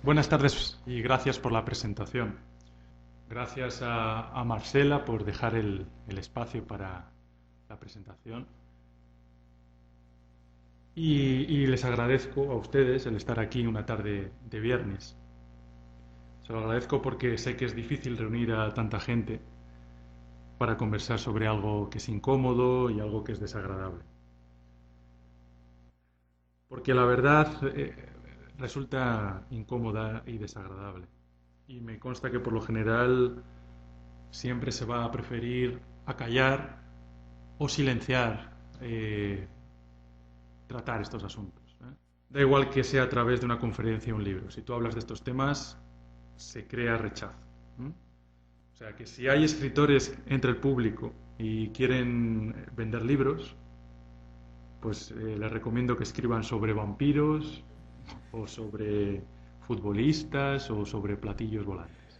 Buenas tardes y gracias por la presentación. Gracias a Marcela por dejar el espacio para la presentación. Y les agradezco a ustedes el estar aquí una tarde de viernes. Se lo agradezco porque sé que es difícil reunir a tanta gente para conversar sobre algo que es incómodo y algo que es desagradable. Porque la verdad resulta incómoda y desagradable. Y me consta que por lo general siempre se va a preferir acallar o silenciar tratar estos asuntos. Da igual que sea a través de una conferencia o un libro. Si tú hablas de estos temas, se crea rechazo. ¿Mm? O sea que si hay escritores entre el público y quieren vender libros, pues les recomiendo que escriban sobre vampiros o sobre futbolistas o sobre platillos volantes,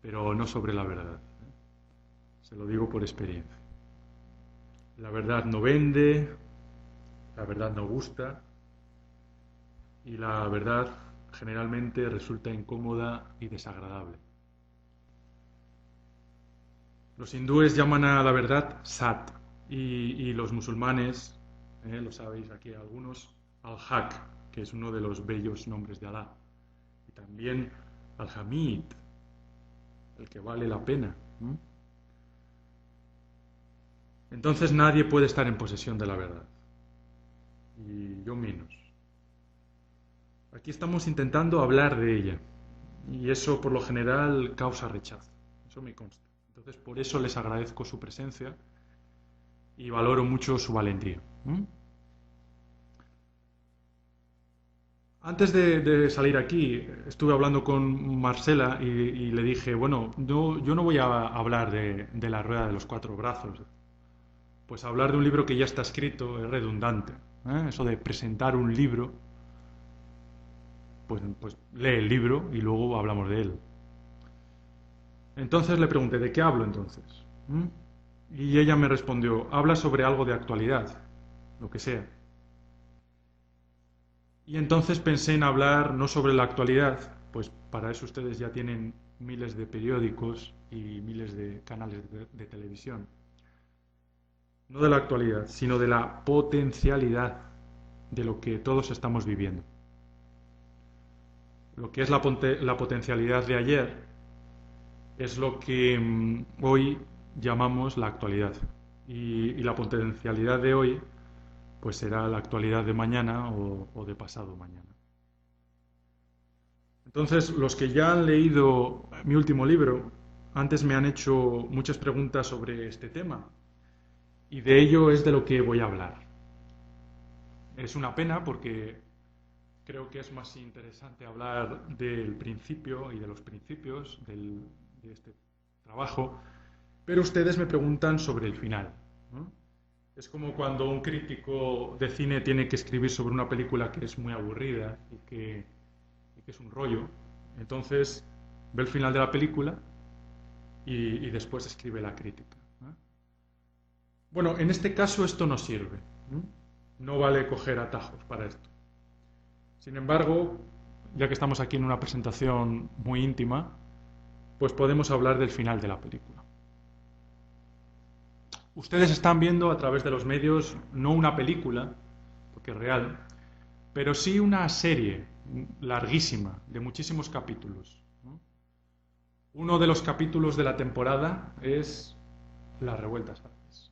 pero no sobre la verdad. Se lo digo por experiencia. La verdad no vende, la verdad no gusta y la verdad generalmente resulta incómoda y desagradable. Los hindúes llaman a la verdad Sat y los musulmanes, lo sabéis aquí algunos, al-Haq, que es uno de los bellos nombres de Alá, y también al-Hamid, el que vale la pena. Entonces nadie puede estar en posesión de la verdad, y yo menos. Aquí estamos intentando hablar de ella, y eso por lo general causa rechazo, eso me consta. Entonces por eso les agradezco su presencia y valoro mucho su valentía. Antes de salir aquí, estuve hablando con Marcela y le dije, bueno, yo no voy a hablar de la rueda de los cuatro brazos, pues hablar de un libro que ya está escrito es redundante. Eso de presentar un libro, pues lee el libro y luego hablamos de él. Entonces le pregunté, ¿de qué hablo entonces? Y ella me respondió, habla sobre algo de actualidad, lo que sea. Y entonces pensé en hablar no sobre la actualidad, pues para eso ustedes ya tienen miles de periódicos y miles de canales de televisión. No de la actualidad, sino de la potencialidad de lo que todos estamos viviendo. Lo que es la potencialidad de ayer es lo que hoy llamamos la actualidad. Y la potencialidad de hoy, pues será la actualidad de mañana o de pasado mañana. Entonces, los que ya han leído mi último libro, antes me han hecho muchas preguntas sobre este tema y de ello es de lo que voy a hablar. Es una pena porque creo que es más interesante hablar del principio y de los principios de este trabajo, pero ustedes me preguntan sobre el final, ¿no? Es como cuando un crítico de cine tiene que escribir sobre una película que es muy aburrida y que es un rollo. Entonces ve el final de la película y después escribe la crítica, ¿no? Bueno, en este caso esto no sirve. No vale coger atajos para esto. Sin embargo, ya que estamos aquí en una presentación muy íntima, pues podemos hablar del final de la película. Ustedes están viendo a través de los medios no una película, porque es real, pero sí una serie larguísima, de muchísimos capítulos, ¿no? Uno de los capítulos de la temporada es Las Revueltas Árabes.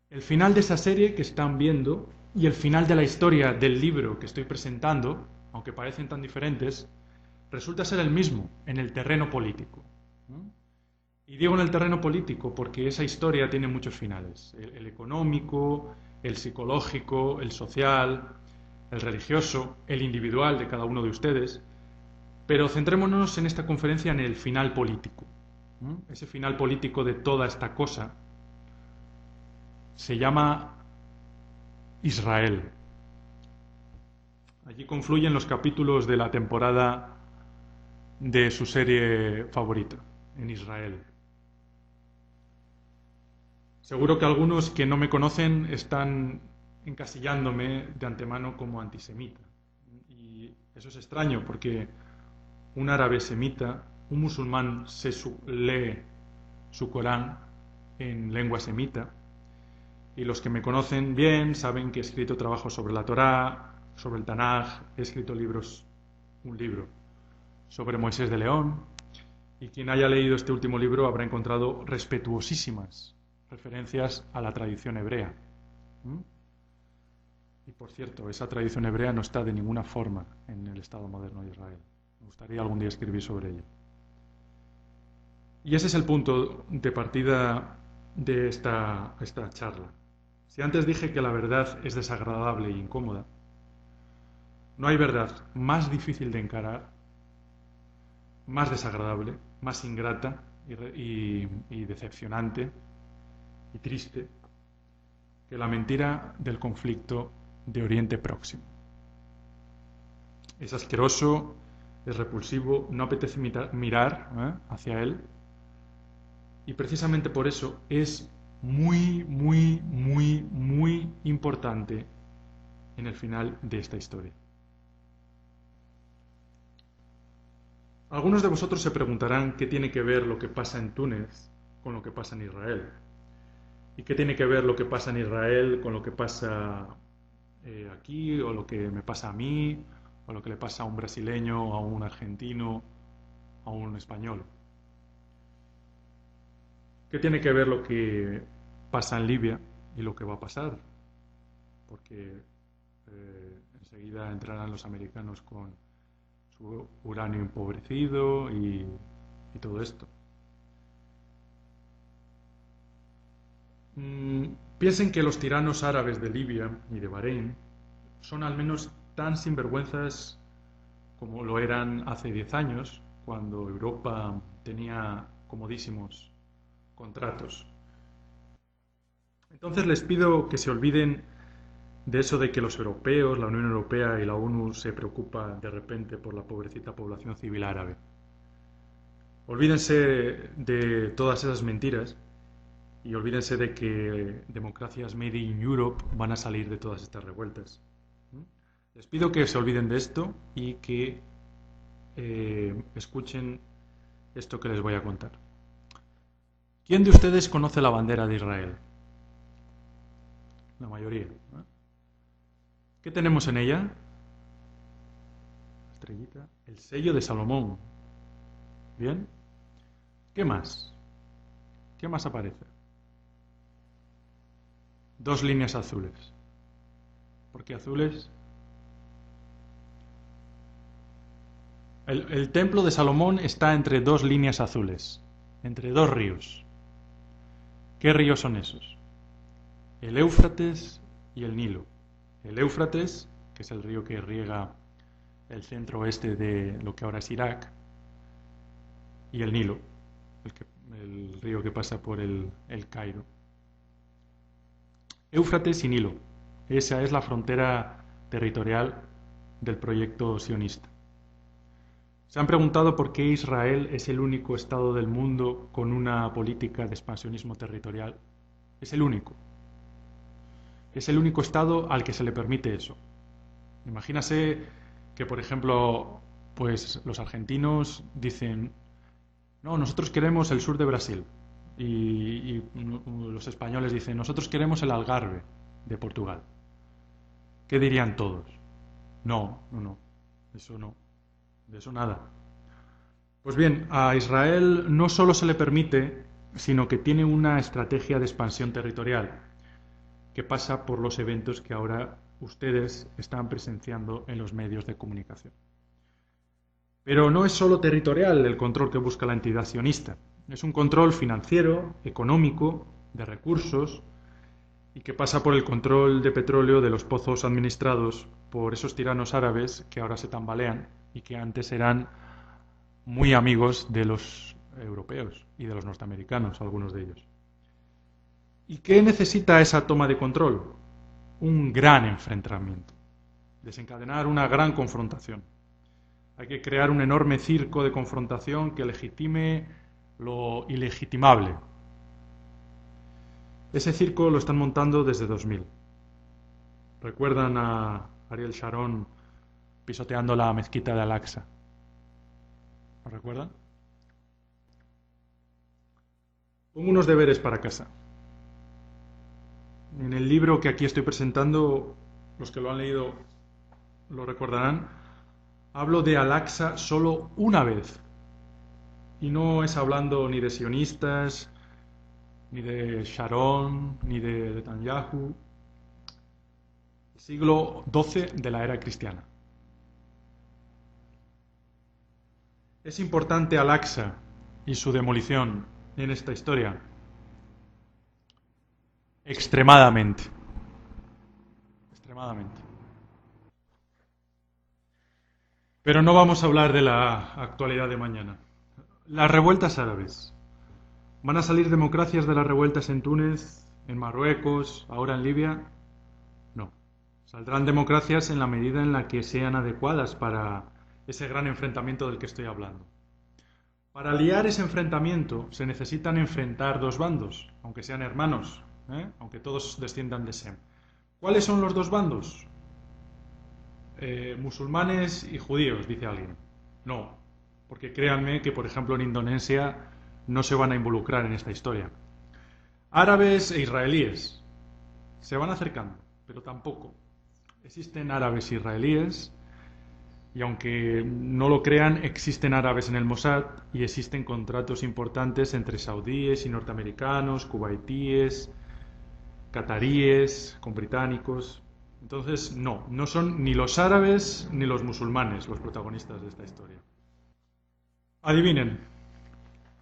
El final de esa serie que están viendo y el final de la historia del libro que estoy presentando, aunque parecen tan diferentes, resulta ser el mismo en el terreno político, ¿no? Y digo en el terreno político porque esa historia tiene muchos finales. El económico, el psicológico, el social, el religioso, el individual de cada uno de ustedes. Pero centrémonos en esta conferencia en el final político. Ese final político de toda esta cosa se llama Israel. Allí confluyen los capítulos de la temporada de su serie favorita, en Israel. Seguro que algunos que no me conocen están encasillándome de antemano como antisemita. Eso es extraño porque un árabe semita, un musulmán lee su Corán en lengua semita, y los que me conocen bien saben que he escrito trabajos sobre la Torá, sobre el Tanaj, he escrito un libro sobre Moisés de León, y quien haya leído este último libro habrá encontrado respetuosísimas referencias a la tradición hebrea. Y por cierto, esa tradición hebrea no está de ninguna forma en el Estado moderno de Israel. Me gustaría algún día escribir sobre ello. Y ese es el punto de partida de esta charla. Si antes dije que la verdad es desagradable e incómoda, no hay verdad más difícil de encarar, más desagradable, más ingrata y decepcionante y triste que la mentira del conflicto de Oriente Próximo. Es asqueroso, es repulsivo, no apetece mirar hacia él, y precisamente por eso es muy, muy, muy, muy importante en el final de esta historia. Algunos de vosotros se preguntarán qué tiene que ver lo que pasa en Túnez con lo que pasa en Israel. ¿Y qué tiene que ver lo que pasa en Israel con lo que pasa aquí, o lo que me pasa a mí, o lo que le pasa a un brasileño, a un argentino, a un español? ¿Qué tiene que ver lo que pasa en Libia y lo que va a pasar? Porque enseguida entrarán los americanos con su uranio empobrecido y todo esto. Piensen que los tiranos árabes de Libia y de Bahrein son al menos tan sinvergüenzas como lo eran hace 10 años, cuando Europa tenía comodísimos contratos. Entonces les pido que se olviden de eso de que los europeos, la Unión Europea y la ONU se preocupan de repente por la pobrecita población civil árabe. Olvídense de todas esas mentiras y olvídense de que democracias made in Europe van a salir de todas estas revueltas. Les pido que se olviden de esto y que escuchen esto que les voy a contar. ¿Quién de ustedes conoce la bandera de Israel? La mayoría, ¿no? ¿Qué tenemos en ella? Estrellita. El sello de Salomón. ¿Bien? ¿Qué más? ¿Qué más aparece? 2 líneas azules. ¿Por qué azules? El templo de Salomón está entre 2 líneas azules, entre 2 ríos. ¿Qué ríos son esos? El Éufrates y el Nilo. El Éufrates, que es el río que riega el centro oeste de lo que ahora es Irak, y el Nilo, el río que pasa por el Cairo. Éufrates y Nilo. Esa es la frontera territorial del proyecto sionista. ¿Se han preguntado por qué Israel es el único estado del mundo con una política de expansionismo territorial? Es el único. Es el único estado al que se le permite eso. Imagínase que, por ejemplo, pues los argentinos dicen: no, nosotros queremos el sur de Brasil. Y los españoles dicen: nosotros queremos el Algarve de Portugal. ¿Qué dirían todos? No, eso no. De eso nada. Pues bien, a Israel no solo se le permite, sino que tiene una estrategia de expansión territorial que pasa por los eventos que ahora ustedes están presenciando en los medios de comunicación. Pero no es solo territorial el control que busca la entidad sionista. Es un control financiero, económico, de recursos, y que pasa por el control de petróleo de los pozos administrados por esos tiranos árabes que ahora se tambalean y que antes eran muy amigos de los europeos y de los norteamericanos, algunos de ellos. ¿Y qué necesita esa toma de control? Un gran enfrentamiento, desencadenar una gran confrontación. Hay que crear un enorme circo de confrontación que legitime lo ilegitimable. Ese circo lo están montando desde 2000. ¿Recuerdan a Ariel Sharon pisoteando la mezquita de Al-Aqsa. ¿Lo recuerdan? Pongo unos deberes para casa. En el libro que aquí estoy presentando, los que lo han leído lo recordarán, hablo de Al-Aqsa solo una vez. Y no es hablando ni de sionistas, ni de Sharon, ni de Netanyahu. Siglo XII de la era cristiana. ¿Es importante Al-Aqsa y su demolición en esta historia? Extremadamente. Extremadamente. Pero no vamos a hablar de la actualidad de mañana. Las revueltas árabes. ¿Van a salir democracias de las revueltas en Túnez, en Marruecos, ahora en Libia? No. Saldrán democracias en la medida en la que sean adecuadas para ese gran enfrentamiento del que estoy hablando. Para liar ese enfrentamiento se necesitan enfrentar dos bandos, aunque sean hermanos, aunque todos desciendan de Sem. ¿Cuáles son los dos bandos? Musulmanes y judíos, dice alguien. No, porque créanme que, por ejemplo, en Indonesia no se van a involucrar en esta historia. Árabes e israelíes se van acercando, pero tampoco. Existen árabes e israelíes y aunque no lo crean, existen árabes en el Mossad y existen contratos importantes entre saudíes y norteamericanos, kuwaitíes, cataríes, con británicos. Entonces, no son ni los árabes ni los musulmanes los protagonistas de esta historia. Adivinen,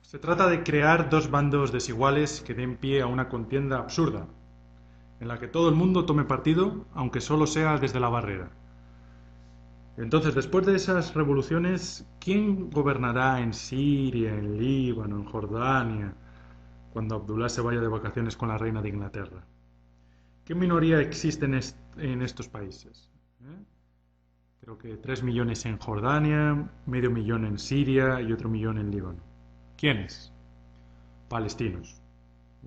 se trata de crear dos bandos desiguales que den pie a una contienda absurda, en la que todo el mundo tome partido, aunque solo sea desde la barrera. Entonces, después de esas revoluciones, ¿quién gobernará en Siria, en Líbano, en Jordania, cuando Abdullah se vaya de vacaciones con la reina de Inglaterra? ¿Qué minoría existe en estos países? Creo que 3 millones en Jordania, medio millón en Siria y otro millón en Líbano. ¿Quiénes? Palestinos.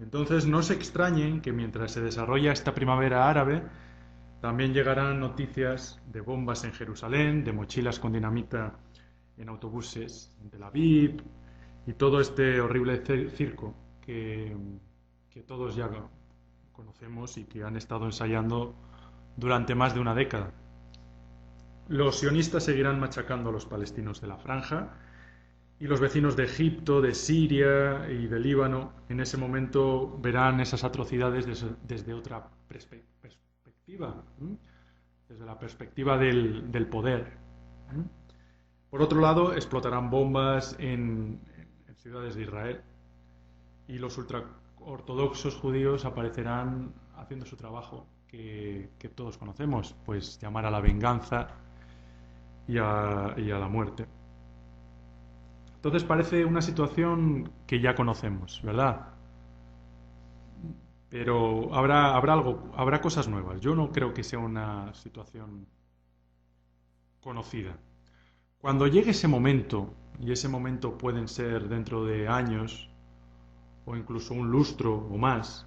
Entonces no se extrañen que mientras se desarrolla esta primavera árabe, también llegarán noticias de bombas en Jerusalén, de mochilas con dinamita en autobuses en Tel Aviv y todo este horrible circo que todos ya conocemos y que han estado ensayando durante más de una década. Los sionistas seguirán machacando a los palestinos de la Franja y los vecinos de Egipto, de Siria y de Líbano en ese momento verán esas atrocidades desde otra perspectiva, desde la perspectiva del poder. Por otro lado, explotarán bombas en ciudades de Israel y los ultraortodoxos judíos aparecerán haciendo su trabajo que todos conocemos, pues llamar a la venganza y a la muerte. Entonces parece una situación que ya conocemos, ¿verdad? Pero habrá cosas nuevas. Yo no creo que sea una situación conocida. Cuando llegue ese momento, y ese momento pueden ser dentro de años, o incluso un lustro o más,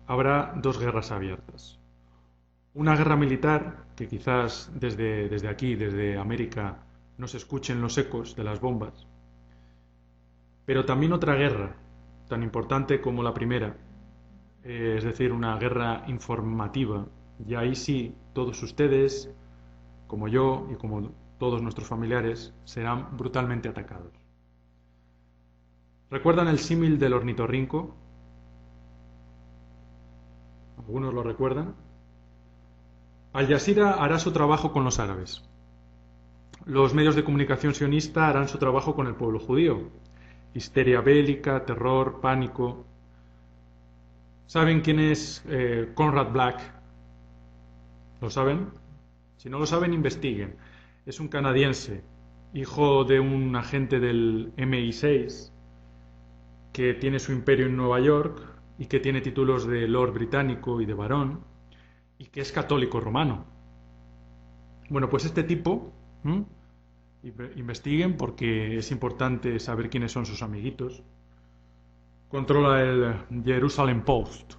habrá dos guerras abiertas. Una guerra militar, que quizás desde aquí, desde América, no se escuchen los ecos de las bombas, pero también otra guerra, tan importante como la primera, es decir, una guerra informativa. Y ahí sí, todos ustedes, como yo y como todos nuestros familiares, serán brutalmente atacados. ¿Recuerdan el símil del ornitorrinco? ¿Algunos lo recuerdan? Al Jazeera hará su trabajo con los árabes. Los medios de comunicación sionista harán su trabajo con el pueblo judío. Histeria bélica, terror, pánico. ¿Saben quién es Conrad Black? ¿Lo saben? Si no lo saben, investiguen. Es un canadiense, hijo de un agente del MI6, que tiene su imperio en Nueva York y que tiene títulos de Lord británico y de barón, y que es católico romano. Bueno, pues este tipo, investiguen porque es importante saber quiénes son sus amiguitos, controla el Jerusalem Post.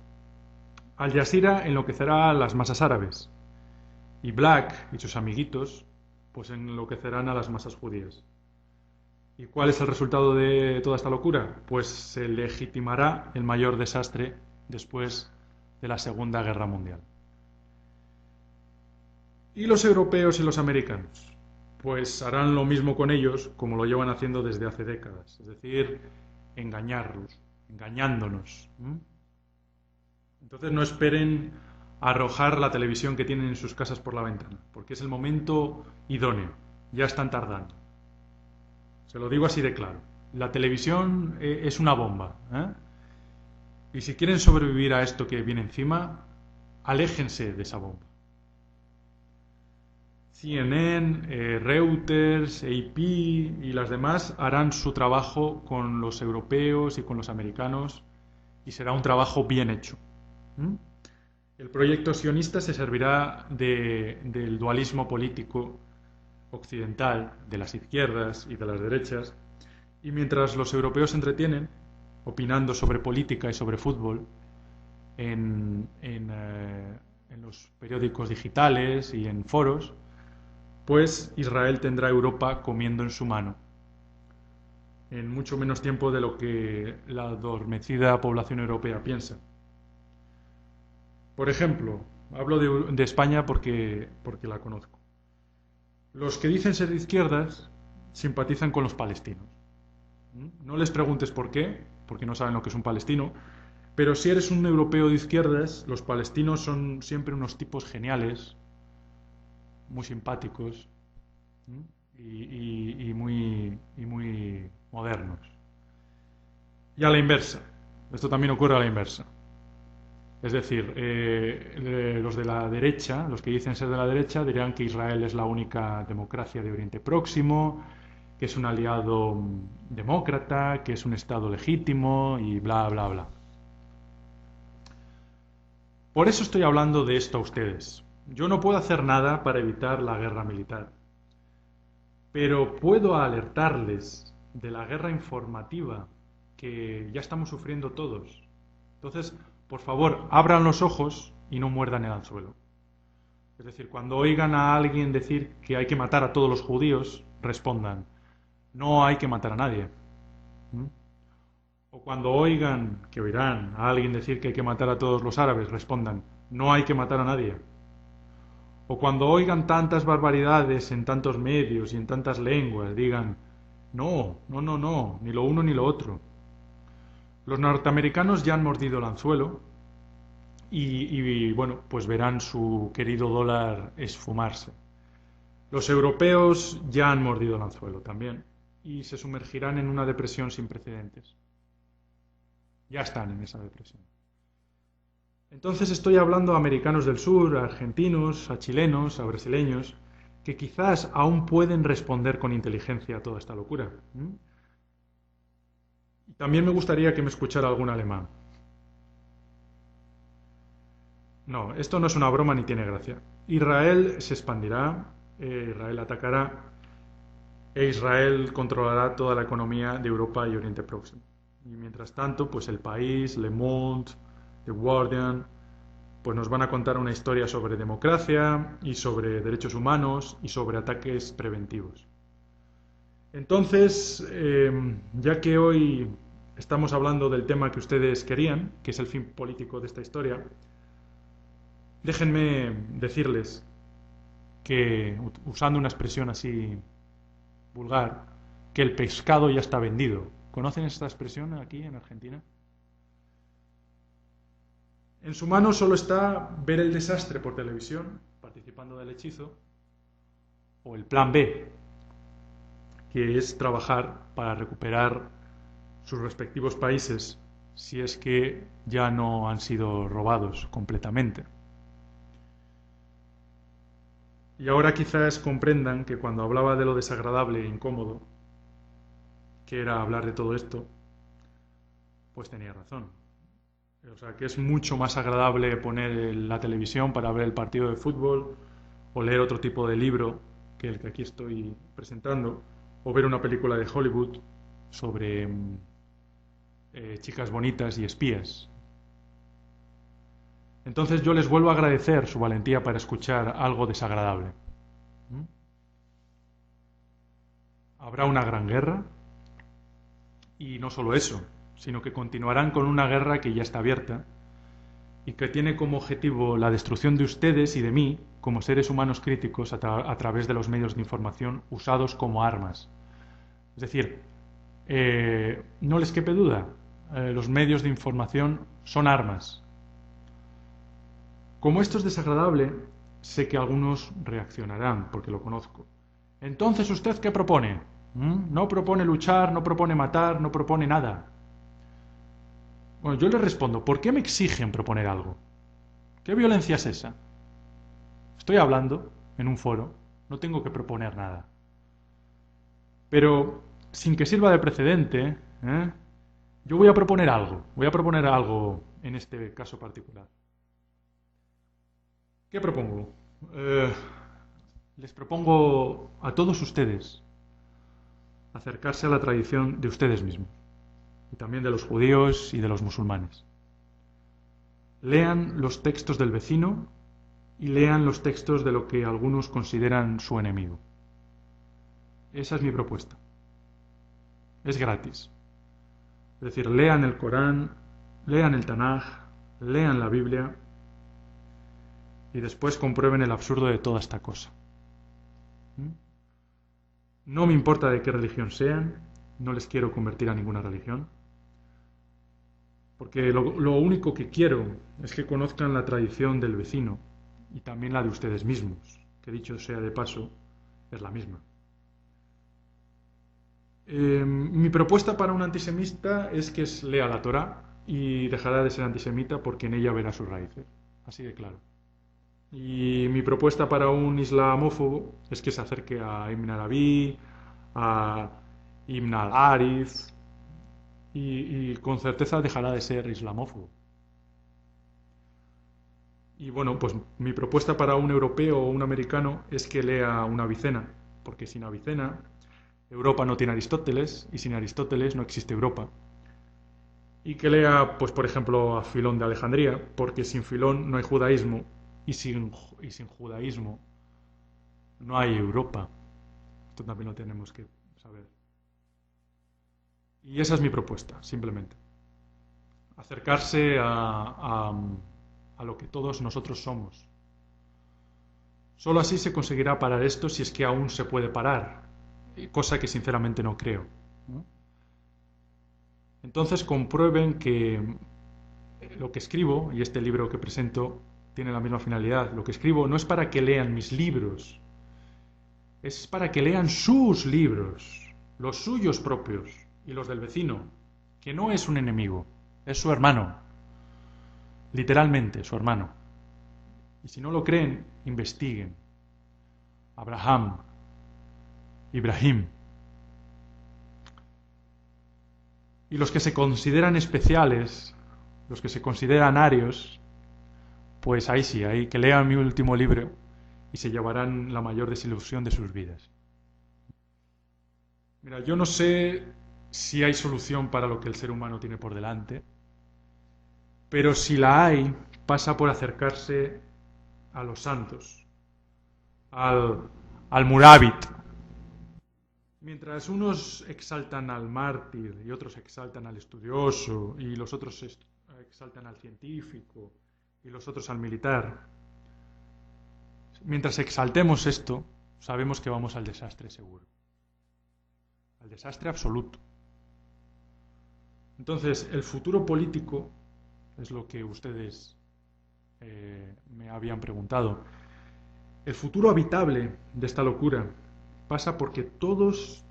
Al Jazeera enloquecerá a las masas árabes y Black y sus amiguitos pues enloquecerán a las masas judías. ¿Y cuál es el resultado de toda esta locura? Pues se legitimará el mayor desastre después de la Segunda Guerra Mundial. ¿Y los europeos y los americanos? Pues harán lo mismo con ellos como lo llevan haciendo desde hace décadas, es decir, engañarlos, engañándonos. Entonces no esperen arrojar la televisión que tienen en sus casas por la ventana, porque es el momento idóneo, ya están tardando. Se lo digo así de claro. La televisión es una bomba, ¿eh? Y si quieren sobrevivir a esto que viene encima, aléjense de esa bomba. CNN, Reuters, AP y las demás harán su trabajo con los europeos y con los americanos y será un trabajo bien hecho. El proyecto sionista se servirá del dualismo político occidental, de las izquierdas y de las derechas, y mientras los europeos se entretienen opinando sobre política y sobre fútbol en los periódicos digitales y en foros, pues Israel tendrá a Europa comiendo en su mano en mucho menos tiempo de lo que la adormecida población europea piensa. Por ejemplo, hablo de España porque la conozco. Los que dicen ser de izquierdas simpatizan con los palestinos. No les preguntes por qué, porque no saben lo que es un palestino, pero si eres un europeo de izquierdas, los palestinos son siempre unos tipos geniales, muy simpáticos y muy modernos. Y a la inversa, esto también ocurre a la inversa. Es decir, los de la derecha, los que dicen ser de la derecha, dirán que Israel es la única democracia de Oriente Próximo, que es un aliado demócrata, que es un Estado legítimo y bla, bla, bla. Por eso estoy hablando de esto a ustedes. Yo no puedo hacer nada para evitar la guerra militar, pero puedo alertarles de la guerra informativa que ya estamos sufriendo todos. Entonces, por favor, abran los ojos y no muerdan el anzuelo. Es decir, cuando oigan a alguien decir que hay que matar a todos los judíos, respondan, no hay que matar a nadie. O cuando oigan, que oirán a alguien decir que hay que matar a todos los árabes, respondan, no hay que matar a nadie. O cuando oigan tantas barbaridades en tantos medios y en tantas lenguas, digan, no, no, no, no, ni lo uno ni lo otro. Los norteamericanos ya han mordido el anzuelo y bueno, pues verán su querido dólar esfumarse. Los europeos ya han mordido el anzuelo también y se sumergirán en una depresión sin precedentes. Ya están en esa depresión. Entonces estoy hablando a americanos del sur, a argentinos, a chilenos, a brasileños, que quizás aún pueden responder con inteligencia a toda esta locura. También me gustaría que me escuchara algún alemán. No, esto no es una broma ni tiene gracia. Israel se expandirá, Israel atacará e Israel controlará toda la economía de Europa y Oriente Próximo. Y mientras tanto, pues El País, Le Monde, The Guardian, pues nos van a contar una historia sobre democracia y sobre derechos humanos y sobre ataques preventivos. Entonces, ya que hoy estamos hablando del tema que ustedes querían, que es el fin político de esta historia, déjenme decirles que, usando una expresión así vulgar, que el pescado ya está vendido. ¿Conocen esta expresión aquí en Argentina? En su mano solo está ver el desastre por televisión, participando del hechizo, o el plan B, que es trabajar para recuperar sus respectivos países si es que ya no han sido robados completamente. Y ahora quizás comprendan que cuando hablaba de lo desagradable e incómodo, que era hablar de todo esto, pues tenía razón. O sea, que es mucho más agradable poner la televisión para ver el partido de fútbol o leer otro tipo de libro que el que aquí estoy presentando, o ver una película de Hollywood sobre chicas bonitas y espías. Entonces yo les vuelvo a agradecer su valentía para escuchar algo desagradable. habrá una gran guerra, y no solo eso, sino que continuarán con una guerra que ya está abierta y que tiene como objetivo la destrucción de ustedes y de mí como seres humanos críticos a través de los medios de información usados como armas. Es decir, no les quepe duda, los medios de información son armas. Como esto es desagradable, sé que algunos reaccionarán, porque lo conozco. Entonces, ¿usted qué propone? No propone luchar, no propone matar, no propone nada. Bueno, yo les respondo, ¿por qué me exigen proponer algo? ¿Qué violencia es esa? Estoy hablando en un foro, no tengo que proponer nada. Pero, sin que sirva de precedente, yo voy a proponer algo en este caso particular. ¿Qué propongo? Les propongo a todos ustedes acercarse a la tradición de ustedes mismos, y también de los judíos y de los musulmanes. Lean los textos del vecino y lean los textos de lo que algunos consideran su enemigo. Esa es mi propuesta. Es gratis. Es decir, lean el Corán, lean el Tanaj, lean la Biblia y después comprueben el absurdo de toda esta cosa. No me importa de qué religión sean, no les quiero convertir a ninguna religión, porque lo único que quiero es que conozcan la tradición del vecino y también la de ustedes mismos, que dicho sea de paso, es la misma. Mi propuesta para un antisemita es que lea la Torá y dejará de ser antisemita porque en ella verá sus raíces, así de claro. Y mi propuesta para un islamófobo es que se acerque a Ibn Arabi, a Ibn al-Harith, y con certeza dejará de ser islamófobo. Y bueno, pues mi propuesta para un europeo o un americano es que lea una Avicena, porque sin Avicena Europa no tiene Aristóteles y sin Aristóteles no existe Europa. Y que lea, pues por ejemplo, a Filón de Alejandría, porque sin Filón no hay judaísmo y sin judaísmo no hay Europa. Esto también lo tenemos que saber. Y esa es mi propuesta, simplemente. Acercarse a lo que todos nosotros somos. Solo así se conseguirá parar esto si es que aún se puede parar, cosa que sinceramente no creo. Entonces comprueben que lo que escribo, y este libro que presento tiene la misma finalidad, lo que escribo no es para que lean mis libros, es para que lean sus libros, los suyos propios y los del vecino, que no es un enemigo, es su hermano, literalmente su hermano. Y si no lo creen, investiguen. Abraham, Ibrahim. Y los que se consideran especiales, los que se consideran arios, pues ahí sí, ahí que lean mi último libro y se llevarán la mayor desilusión de sus vidas. Mira, yo no sé si hay solución para lo que el ser humano tiene por delante, pero si la hay, pasa por acercarse a los santos, al Murabit. Mientras unos exaltan al mártir y otros exaltan al estudioso y los otros exaltan al científico y los otros al militar, mientras exaltemos esto, sabemos que vamos al desastre seguro, al desastre absoluto. Entonces, el futuro político es lo que ustedes me habían preguntado. El futuro habitable de esta locura pasa porque todos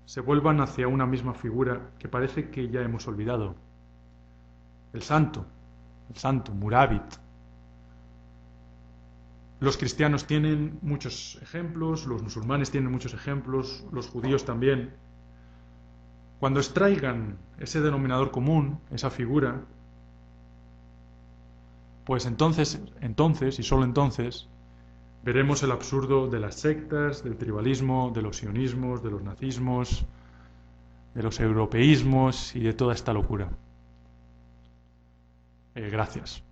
se vuelvan hacia una misma figura que parece que ya hemos olvidado. El santo, Murabit. Los cristianos tienen muchos ejemplos, los musulmanes tienen muchos ejemplos, los judíos también. Cuando extraigan ese denominador común, esa figura, pues entonces y solo entonces veremos el absurdo de las sectas, del tribalismo, de los sionismos, de los nazismos, de los europeísmos y de toda esta locura. Gracias.